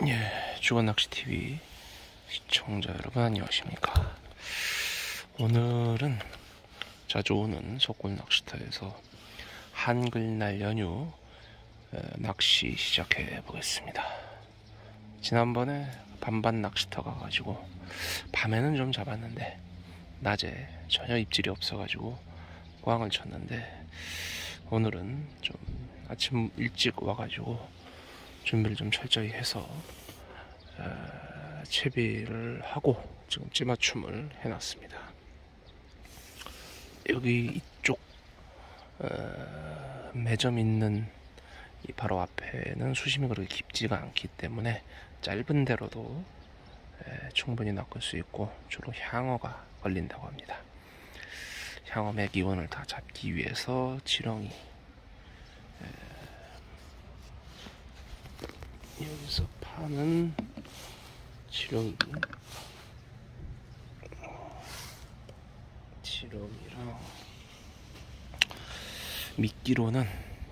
예, 주간낚시TV 시청자 여러분 안녕하십니까. 오늘은 자주 오는 석굴 낚시터에서 한글날 연휴 낚시 시작해 보겠습니다. 지난번에 반반 낚시터 가가지고 밤에는 좀 잡았는데 낮에 전혀 입질이 없어가지고 꽝을 쳤는데, 오늘은 좀 아침 일찍 와가지고 준비를 좀 철저히 해서 채비를 하고 지금 찌맞춤을 해놨습니다. 여기 이쪽 매점 있는 이 바로 앞에는 수심이 그렇게 깊지가 않기 때문에 짧은 데로도 충분히 낚을 수 있고, 주로 향어가 걸린다고 합니다. 향어 매기원을 다 잡기 위해서 지렁이, 여기서 파는 지렁이랑 미끼로는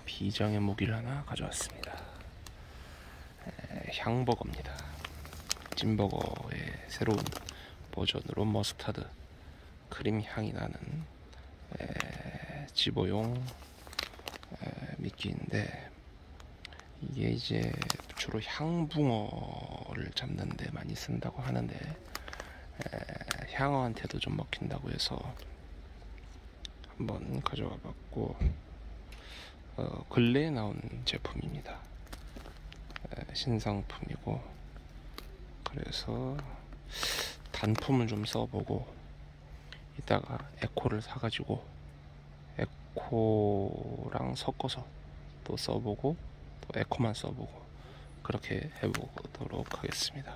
비장의 무기를 하나 가져왔습니다. 향버거입니다. 찐버거의 새로운 버전으로 머스타드 크림 향이 나는 집어용 미끼인데, 이게 이제 주로 향붕어를 잡는데 많이 쓴다고 하는데 향어한테도 좀 먹힌다고 해서 한번 가져와 봤고, 근래에 나온 제품입니다. 신상품이고, 그래서 단품을 좀 써보고 이따가 에코를 사가지고 에코랑 섞어서 또 써보고 또 에코만 써보고 그렇게 해보도록 하겠습니다.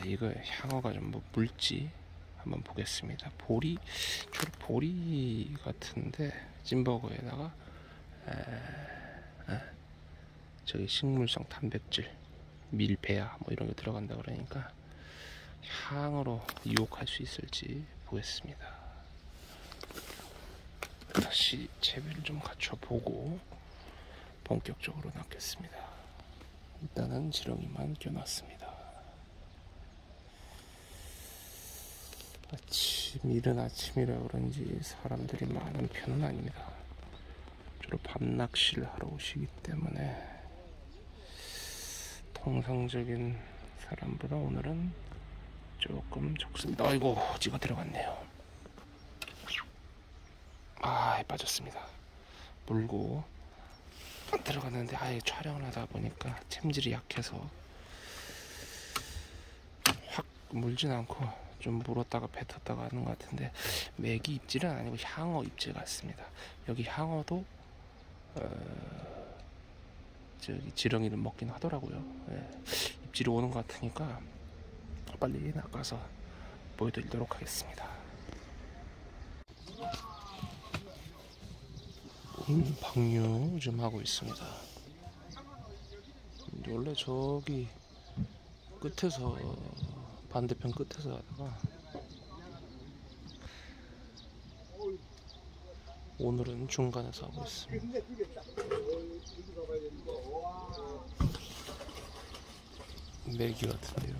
이거 향어가 좀 뭐 물지 한번 보겠습니다. 주로 보리 같은데 찐버거에다가 저기 식물성 단백질, 밀배야 뭐 이런 게 들어간다 그러니까 향으로 유혹할 수 있을지 보겠습니다. 다시 채비를 좀 갖춰보고 본격적으로 낚겠습니다. 일단은 지렁이만 껴놨습니다. 이른 아침이라 그런지 사람들이 많은 편은 아닙니다. 주로 밤낚시를 하러 오시기 때문에 통상적인 사람보다 오늘은 조금 적습니다. 아이고, 찌가 들어갔네요. 빠졌습니다. 물고 들어갔는데 아예 촬영을 하다 보니까 챔질이 약해서 확 물진 않고 좀 물었다가 뱉었다가 하는 것 같은데, 메기 입질은 아니고 향어 입질 같습니다. 여기 향어도 저기 지렁이를 먹긴 하더라고요. 입질이 오는 것 같으니까 빨리 낚아서 보여드리도록 하겠습니다. 방류 좀 하고 있습니다. 원래 저기 끝에서, 반대편 끝에서 하다가 오늘은 중간에서 하고 있습니다. 메기 같은데요.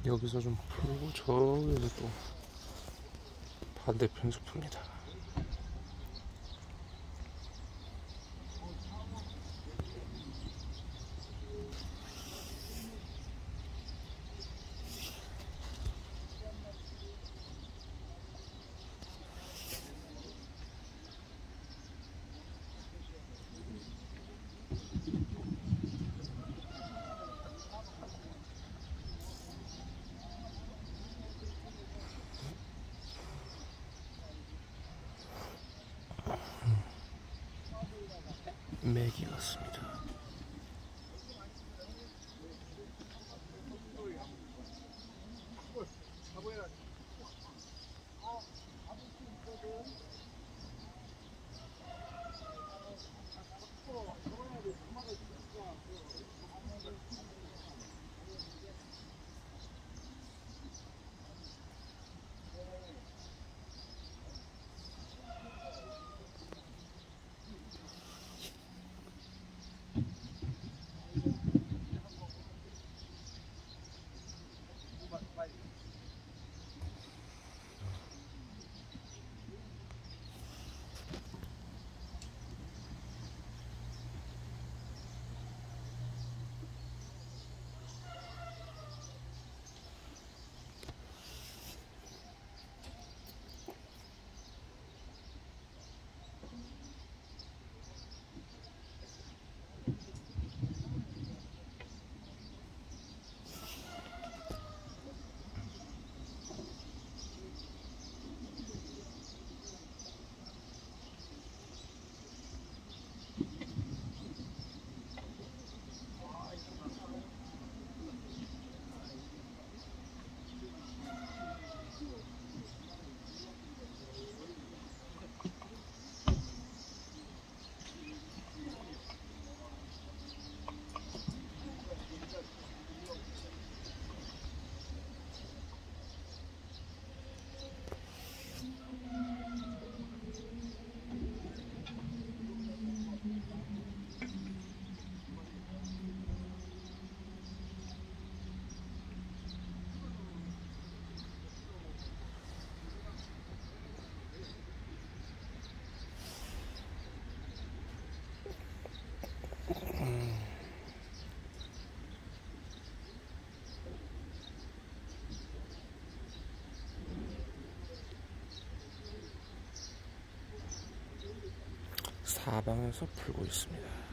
여기서 좀 풀고 저기서 또 반대편 숲입니다. 메기 같습니다. 사방에서 풀고 있습니다.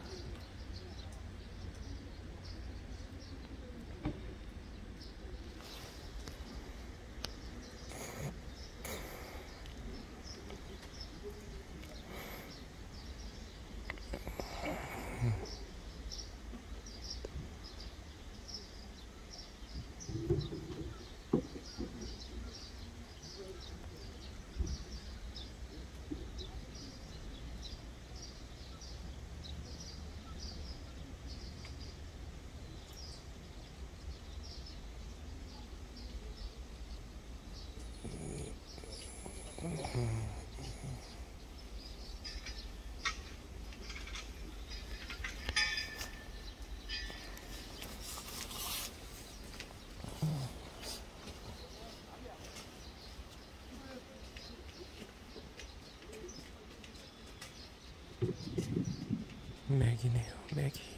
맥이네요, 맥이.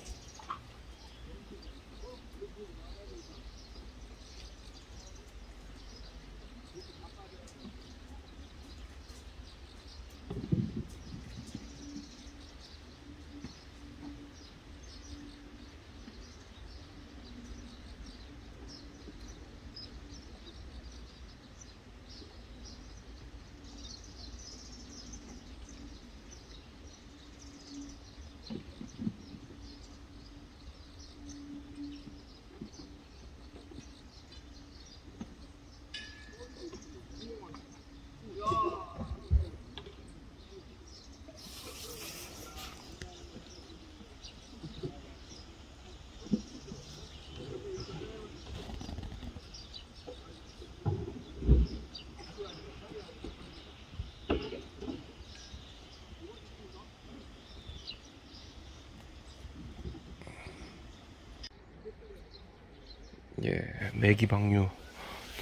예, 메기 방류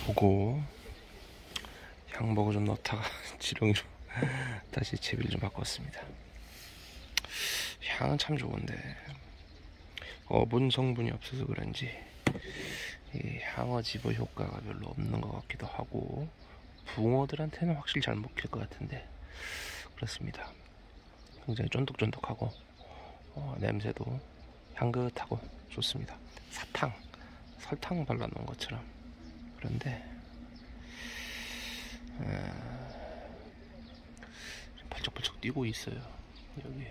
보고 향먹어 좀 넣다가 지렁이로 다시 채비를 좀 바꿨습니다. 향은 참 좋은데 어분 성분이 없어서 그런지 이 향어 집어 효과가 별로 없는 것 같기도 하고 붕어들한테는 확실히 잘 먹힐 것 같은데 그렇습니다. 굉장히 쫀득쫀득하고 냄새도 향긋하고 좋습니다. 설탕 발라놓은 것처럼. 그런데 벌쩍벌쩍 뛰고 있어요. 여기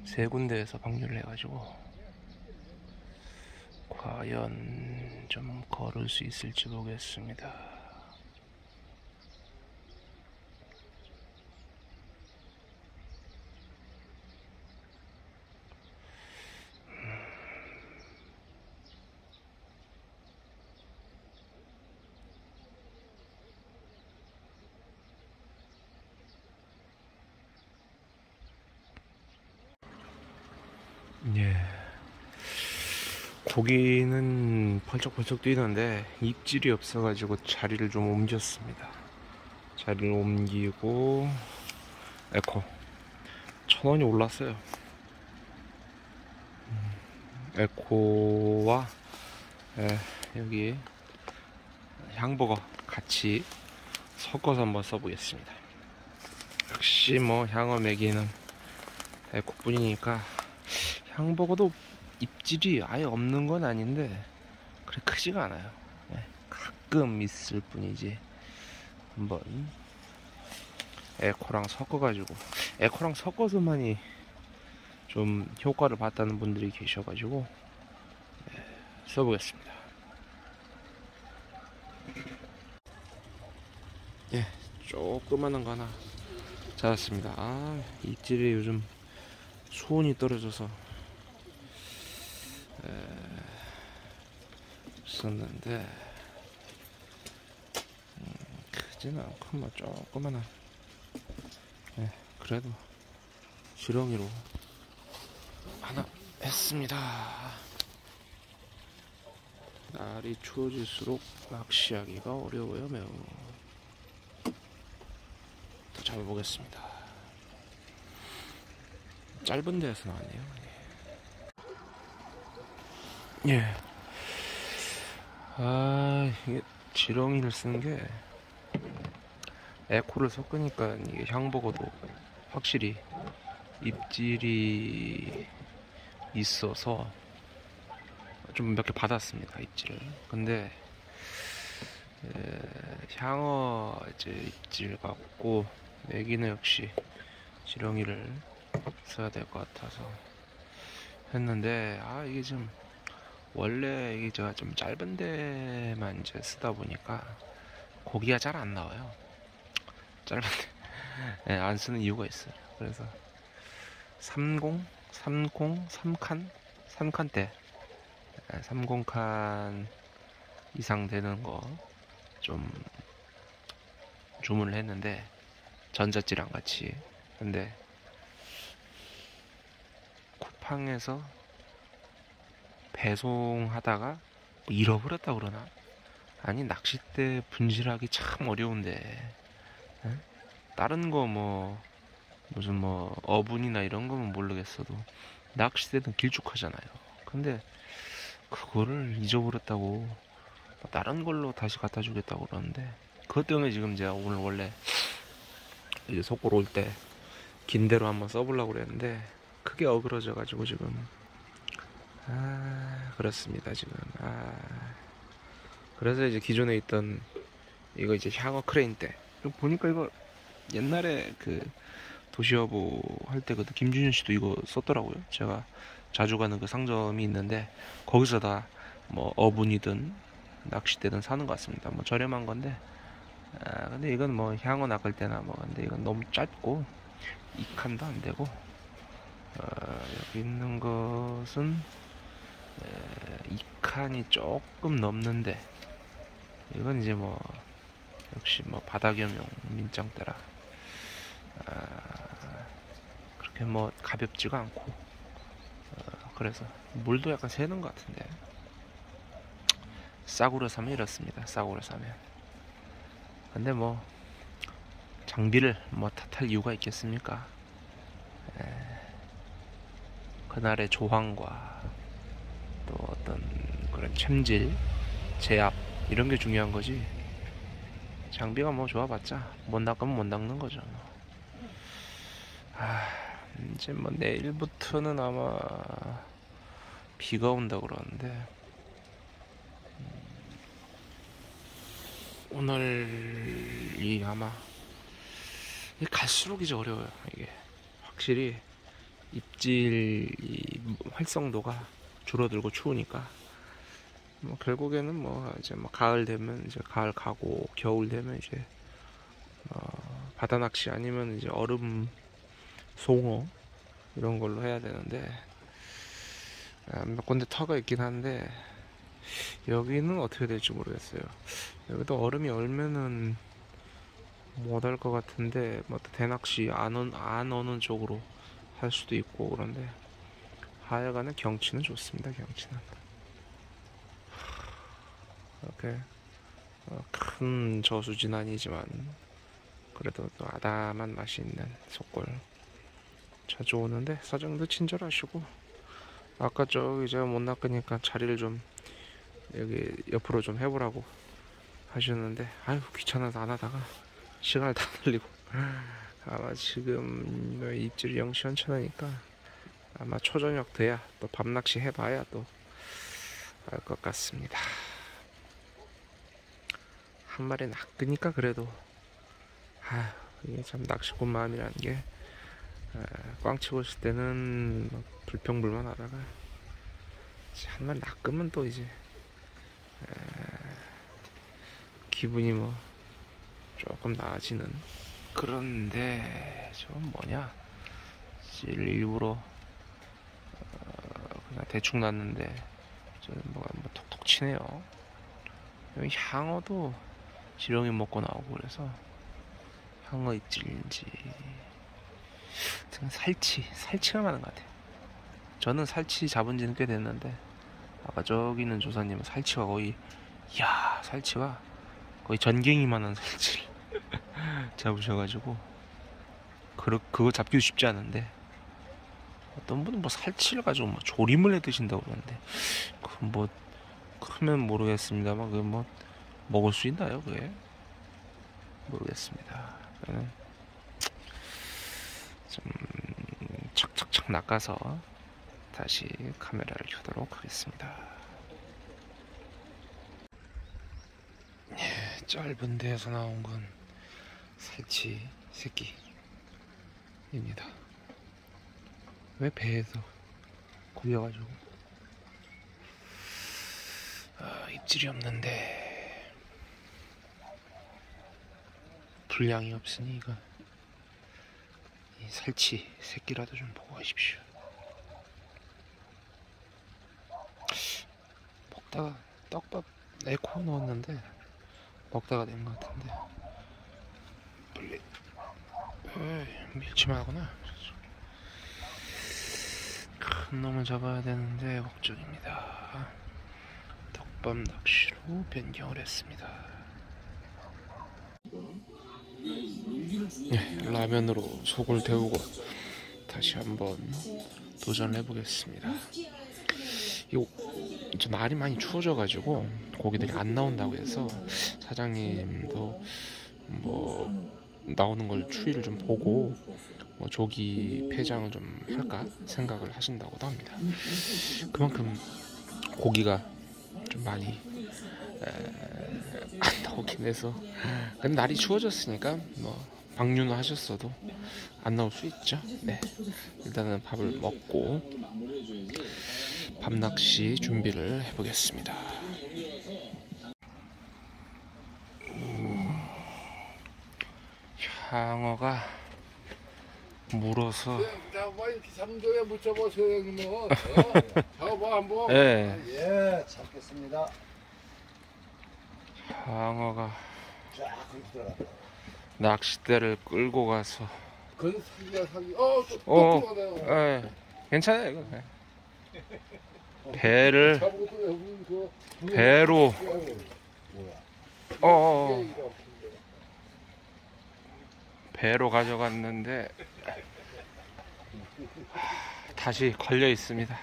세 군데에서 방류를 해가지고 과연 좀 걸을 수 있을지 보겠습니다. 예. 고기는 펄쩍펄쩍 뛰는데 입질이 없어가지고 자리를 좀 옮겼습니다. 자리를 옮기고 에코 1,000원이 올랐어요. 에코와 여기 향버거 같이 섞어서 한번 써보겠습니다. 역시 뭐 향어 먹이는 에코뿐이니까. 향버거도 입질이 아예 없는 건 아닌데 그래 크지가 않아요. 가끔 있을 뿐이지. 한번 에코랑 섞어가지고, 에코랑 섞어서만이 좀 효과를 봤다는 분들이 계셔가지고 써보겠습니다. 예, 조그마한 거 하나 잡았습니다. 아, 입질이 요즘 수온이 떨어져서 썼는데 크지는 않고 뭐 조그마한, 그래도 지렁이로 하나 했습니다. 날이 추워질수록 낚시하기가 어려워요. 매우. 더 잡아보겠습니다. 짧은 데에서 나왔네요. 예. 아, 이게 지렁이를 쓰는 게 에코를 섞으니까 이게 향버거도 확실히 입질이 있어서 좀 몇 개 받았습니다. 입질을. 근데 향어 이제 입질 같고 애기는 역시 지렁이를 써야 될 것 같아서 했는데, 아 이게 좀 원래 이게 제가 좀 짧은 데만 이제 쓰다 보니까 고기가 잘 안 나와요. 짧은 데 안 쓰는 이유가 있어요. 그래서 3칸 대 30칸 이상 되는 거 좀 주문을 했는데, 전자찌랑 같이. 근데 쿠팡에서 배송하다가 잃어버렸다 그러나? 아니, 낚싯대 분실하기 참 어려운데, 에? 다른 거 뭐 무슨 뭐 어분이나 이런 거면 모르겠어도 낚싯대는 길쭉하잖아요. 근데 그거를 잊어버렸다고 다른 걸로 다시 갖다 주겠다고 그러는데, 그것 때문에 지금 제가 오늘 원래 이제 속보로 올 때 긴 대로 한번 써보려고 그랬는데 크게 어그러져 가지고 지금 그렇습니다. 지금 그래서 이제 기존에 있던 이거 이제 향어 크레인 때 보니까 이거 옛날에 그 도시여보 할 때 그 김준현 씨도 이거 썼더라고요. 제가 자주 가는 그 상점이 있는데 거기서 다 뭐 어분이든 낚싯대든 사는 것 같습니다. 뭐 저렴한 건데, 근데 이건 뭐 향어 낚을 때나 뭐, 근데 이건 너무 짧고 2칸도 안 되고, 여기 있는 것은 2칸이 조금 넘는데, 이건 이제 뭐 역시 뭐 바닥염용 민짱대라 그렇게 뭐 가볍지가 않고, 그래서 물도 약간 새는 것 같은데, 싸구려 사면 이렇습니다. 싸구려 사면. 근데 뭐 장비를 뭐 탓할 이유가 있겠습니까? 그날의 조항과 또 어떤 그런 챔질, 제압 이런 게 중요한 거지. 장비가 뭐 좋아봤자 못 낚으면 못 낚는 거죠. 이제 뭐 내일부터는 아마 비가 온다 그러는데, 오늘이 아마 갈수록 이제 어려워요. 이게 확실히 입질 활성도가 줄어들고 추우니까 뭐 결국에는 뭐 이제 뭐 가을 되면 이제 가을 가고 겨울 되면 이제 바다 낚시 아니면 이제 얼음 송어 이런 걸로 해야 되는데 몇 군데 터가 있긴 한데 여기는 어떻게 될지 모르겠어요. 여기도 얼음이 얼면은 못 할 것 같은데 뭐 대낚시 안 오는 쪽으로 할 수도 있고 그런데 하여간에 경치는 좋습니다. 경치는 이렇게 큰 저수지는 아니지만 그래도 또 아담한 맛이 있는 속골 자주 오는데 사장님도 친절하시고 아까 저기 제가 못 낚으니까 자리를 좀 여기 옆으로 좀 해보라고 하셨는데 아유 귀찮아서 안 하다가 시간을 다 날리고 아마 지금 입질이 영 시원찮으니까 아마 초저녁 돼야 또 밤낚시 해봐야 또 알 것 같습니다. 한 마리 낚으니까 그래도 이게 참 낚시꾼 마음이라는 게 꽝 치고 있을 때는 불평불만하다가 한 마리 낚으면 또 이제 기분이 뭐 조금 나아지는 그런데 저건 뭐냐 일부러 그냥 대충 놨는데 저는 뭐가 뭐 톡톡 치네요. 여기 향어도 지렁이 먹고 나오고 그래서 향어 입질인지 살치가 많은 것 같아요. 저는 살치 잡은 지는 꽤 됐는데 아까 저기 있는 조사님은 살치가 거의 살치가 거의 전갱이만한 살치를 잡으셔가지고 그거 잡기도 쉽지 않은데 어떤 분은 뭐 살치를 가지고 뭐 조림을 해 드신다고 그러는데 그 뭐 크면 모르겠습니다만 그게 뭐 먹을 수 있나요 그게? 모르겠습니다. 저는 좀 착착착 낚아서 다시 카메라를 켜도록 하겠습니다. 짧은 데에서 나온 건 살치 새끼입니다. 왜 배에서 굴려가지고 입질이 없는데 분량이 없으니 이거 이 살치 새끼라도 좀 보고 가십시오. 먹다가 떡밥 에코 넣었는데 먹다가 된 것 같은데 빨리 밀치만 하구나. 큰 놈을 잡아야 되는데 걱정입니다. 떡밥 낚시로 변경을 했습니다. 라면으로 속을 데우고 다시 한번 도전해 보겠습니다. 저 날이 많이 추워져가지고 고기들이 안 나온다고 해서 사장님도 뭐 나오는 걸 추이를 좀 보고 뭐 조기 폐장을 좀 할까 생각을 하신다고도 합니다. 그만큼 고기가 좀 많이 안 나오긴 해서 근데 날이 추워졌으니까 뭐 방류는 하셨어도 안 나올 수 있죠. 네, 일단은 밥을 먹고 밤낚시 준비를 해보겠습니다. 향어가 물어서 이렇게 삼조에 묻혀보세요 형님은. 잡아봐 한번. 네. 예, 잡겠습니다. 향어가 쫙 그렇게 들어간다. 낚싯대를 끌고 가서 그건 사기. 또 들어가네요. 네. 괜찮아요 이거. 네. 배를 배로 배로 가져갔는데 다시 걸려 있습니다.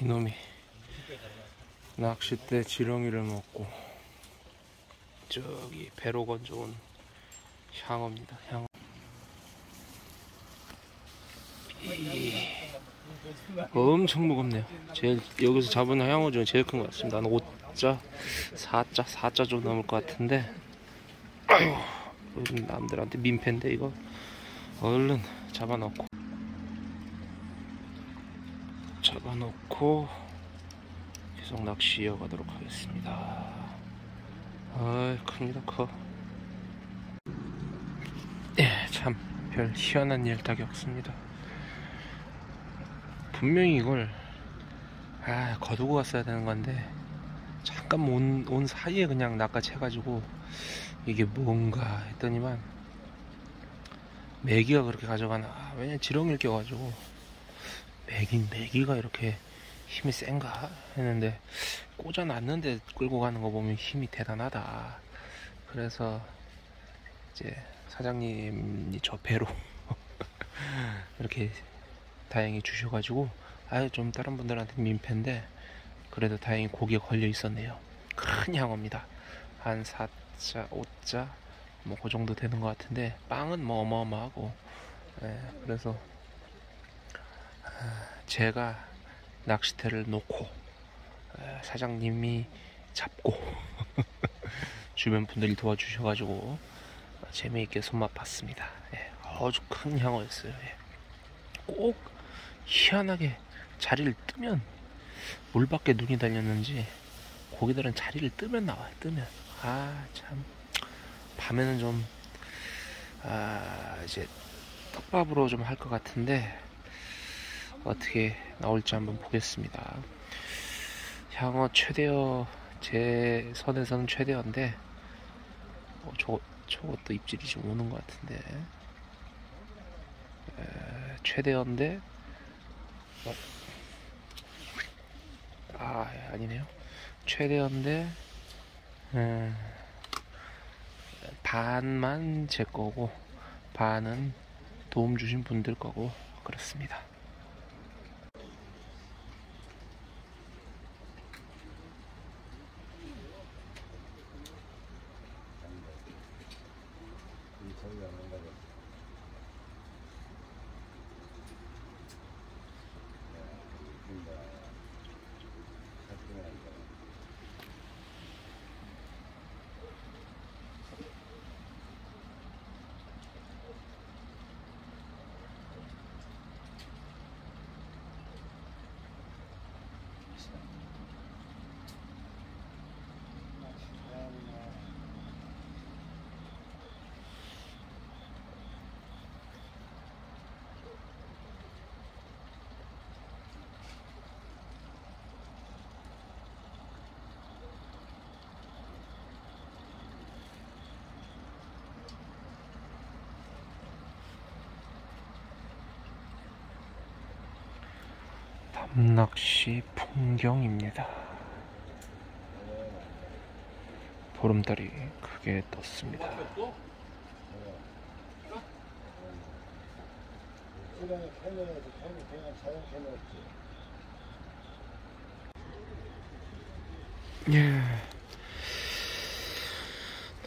이놈이 낚싯대 지렁이를 먹고 저기 배로 건져온 향어입니다. 향어. 엄청 무겁네요. 제일 여기서 잡은 향어 중에 제일 큰 것 같습니다. 한 5자, 4자 정도 넘을 것 같은데 아유, 남들한테 민폐인데 이거 얼른 잡아놓고 계속 낚시 이어가도록 하겠습니다. 아이, 큽니다, 커. 예, 참 별 희한한 일 다 겪습니다. 분명히 이걸 거두고 갔어야 되는 건데 잠깐 온 사이에 그냥 낚아채가지고 이게 뭔가 했더니만 메기가 그렇게 가져가나. 왜냐면 지렁이를 껴가지고 메기가 이렇게 힘이 센가 했는데 꽂아놨는데 끌고 가는 거 보면 힘이 대단하다. 그래서 이제 사장님이 저 배로 이렇게 다행히 주셔가지고 좀 다른 분들한테 민폐인데 그래도 다행히 고기에 걸려 있었네요. 큰 향어입니다. 한 4자 5자 뭐 그 정도 되는 것 같은데 빵은 뭐 어마어마하고. 그래서 제가 낚싯대를 놓고 사장님이 잡고 주변 분들이 도와주셔가지고 재미있게 손맛 봤습니다. 아주 큰 향어였어요. 꼭 희한하게 자리를 뜨면, 물밖에 눈이 달렸는지 고기들은 자리를 뜨면 나와요. 뜨면. 참 밤에는 좀 이제 떡밥으로 좀 할 것 같은데 어떻게 나올지 한번 보겠습니다. 향어 최대어, 제 선에서는 최대어인데 저것도 입질이 좀 오는 것 같은데 최대어인데 아니네요. 최대어인데 반만 제 거고 반은 도움 주신 분들 거고 그렇습니다. 밤낚시 풍경입니다. 보름달이 크게 떴습니다.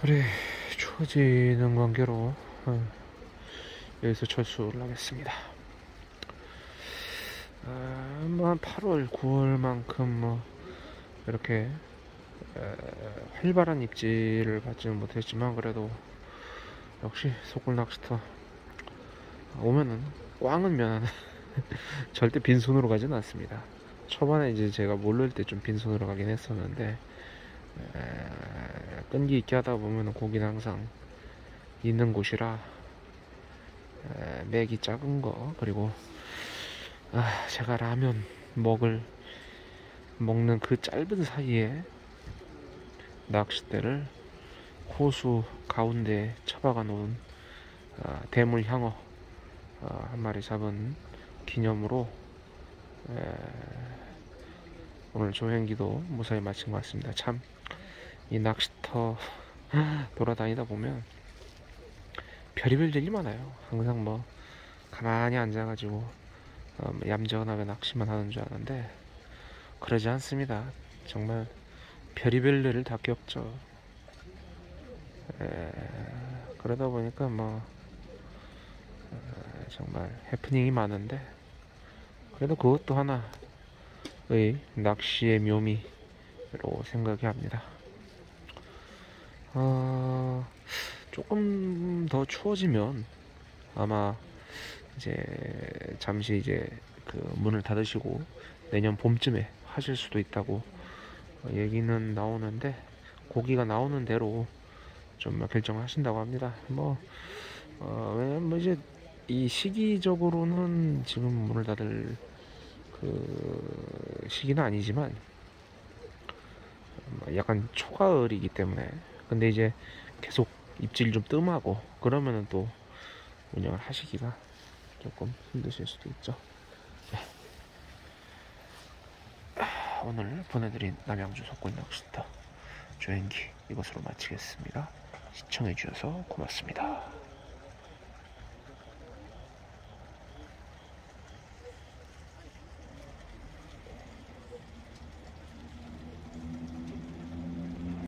날이 추워지는 관계로 여기서 철수를 하겠습니다. 뭐 8월, 9월만큼 이렇게 활발한 입질을 받지는 못했지만 그래도 역시 소굴 낚시터 오면은 꽝은 면하는 절대 빈손으로 가지는 않습니다. 초반에 이제 제가 모를 때 좀 빈손으로 가긴 했었는데 끈기 있게 하다 보면 고기는 항상 있는 곳이라 맥이 작은 거, 그리고 제가 라면 먹는 그 짧은 사이에 낚싯대를 호수 가운데 처박아 놓은 대물 향어 한 마리 잡은 기념으로 오늘 조행기도 무사히 마친 것 같습니다. 참 이 낚시터 돌아다니다 보면 별의별 일이 많아요. 항상 뭐 가만히 앉아가지고 얌전하게 낚시만 하는 줄 아는데 그러지 않습니다. 정말 별의별 일을 다 겪죠. 그러다 보니까 뭐 정말 해프닝이 많은데 그래도 그것도 하나의 낚시의 묘미로 생각이 합니다. 조금 더 추워지면 아마 이제 잠시 이제 그 문을 닫으시고 내년 봄쯤에 하실 수도 있다고 얘기는 나오는데, 고기가 나오는 대로 좀 결정을 하신다고 합니다. 왜냐면 이제 이 시기적으로는 지금 문을 닫을 그 시기는 아니지만 약간 초가을이기 때문에, 근데 이제 계속 입질 좀 뜸하고 그러면은 또 운영을 하시기가 조금 힘드실 수도 있죠. 네. 오늘 보내드린 남양주 속골 낚시터 조행기 이것으로 마치겠습니다. 시청해주셔서 고맙습니다.